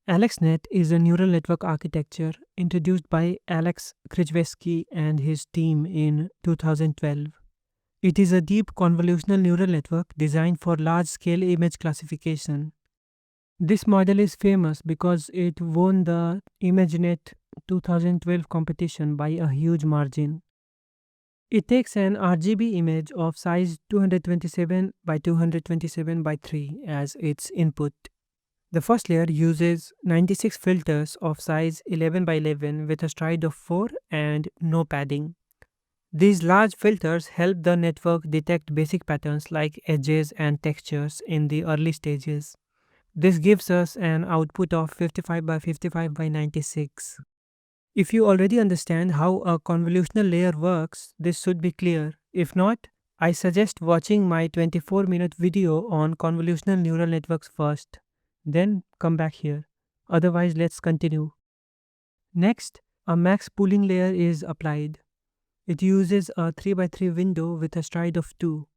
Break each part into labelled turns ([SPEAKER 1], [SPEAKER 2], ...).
[SPEAKER 1] AlexNet is a neural network architecture introduced by Alex Krzyzewski and his team in 2012. It is a deep convolutional neural network designed for large scale image classification. This model is famous because it won the ImageNet 2012 competition by a huge margin. It takes an RGB image of size 227 by 227 by 3 as its input. The first layer uses 96 filters of size 11 by 11 with a stride of 4 and no padding. These large filters help the network detect basic patterns like edges and textures in the early stages. This gives us an output of 55 by 55 by 96. If you already understand how a convolutional layer works, this should be clear. If not, I suggest watching my 24-minute video on convolutional neural networks first. Then come back here. Otherwise, let's continue. Next, a max pooling layer is applied. It uses a 3 by 3 window with a stride of 2.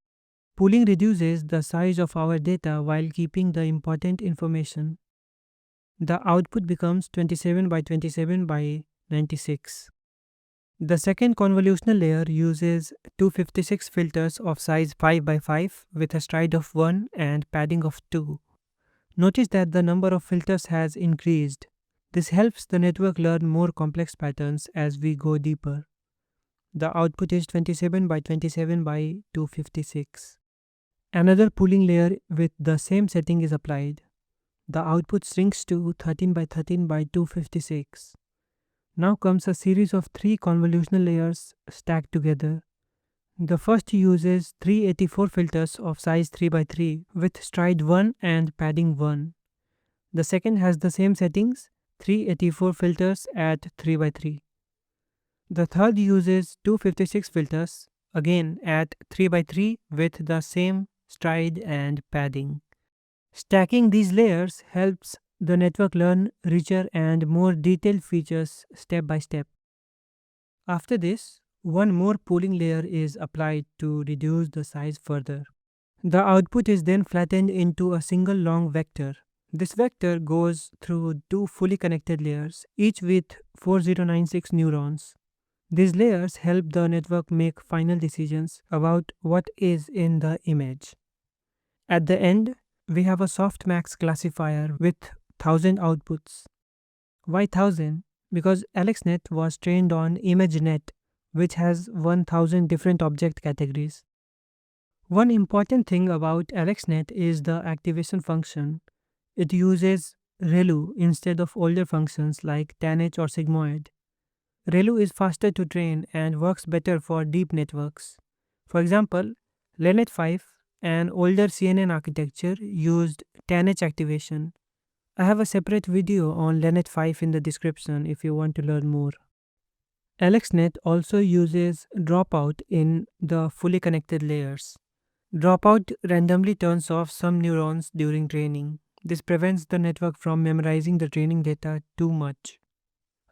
[SPEAKER 1] Pooling reduces the size of our data while keeping the important information. The output becomes 27 by 27 by 96. The second convolutional layer uses 256 filters of size 5 by 5 with a stride of 1 and padding of 2. Notice that the number of filters has increased. This helps the network learn more complex patterns as we go deeper. The output is 27 by 27 by 256. Another pooling layer with the same setting is applied. The output shrinks to 13 by 13 by 256. Now comes a series of 3 convolutional layers stacked together. The first uses 384 filters of size 3 by 3 with stride 1 and padding 1. The second has the same settings, 384 filters at 3 by 3. The third uses 256 filters, again at 3 by 3 with the same stride and padding. Stacking these layers helps the network learn richer and more detailed features step by step. After this, one more pooling layer is applied to reduce the size further. The output is then flattened into a single long vector. This vector goes through 2 fully connected layers, each with 4096 neurons. These layers help the network make final decisions about what is in the image. At the end, we have a SoftMax classifier with 1000 outputs. Why 1000? Because AlexNet was trained on ImageNet, which has 1000 different object categories. One important thing about AlexNet is the activation function. It uses ReLU instead of older functions like tanh or sigmoid. ReLU is faster to train and works better for deep networks. For example, LeNet 5, an older CNN architecture, used tanh activation. I have a separate video on LeNet 5 in the description if you want to learn more. AlexNet also uses DropOut in the fully connected layers. DropOut randomly turns off some neurons during training. This prevents the network from memorizing the training data too much.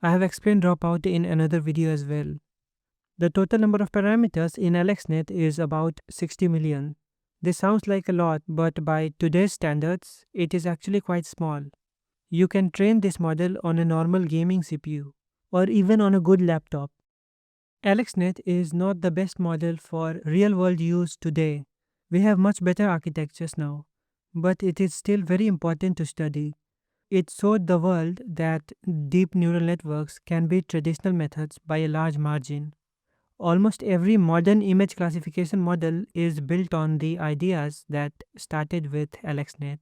[SPEAKER 1] I have explained dropout in another video as well. The total number of parameters in AlexNet is about 60 million. This sounds like a lot, but by today's standards, it is actually quite small. You can train this model on a normal gaming CPU or even on a good laptop. AlexNet is not the best model for real-world use today. We have much better architectures now, but it is still very important to study. It showed the world that deep neural networks can beat traditional methods by a large margin. Almost every modern image classification model is built on the ideas that started with AlexNet.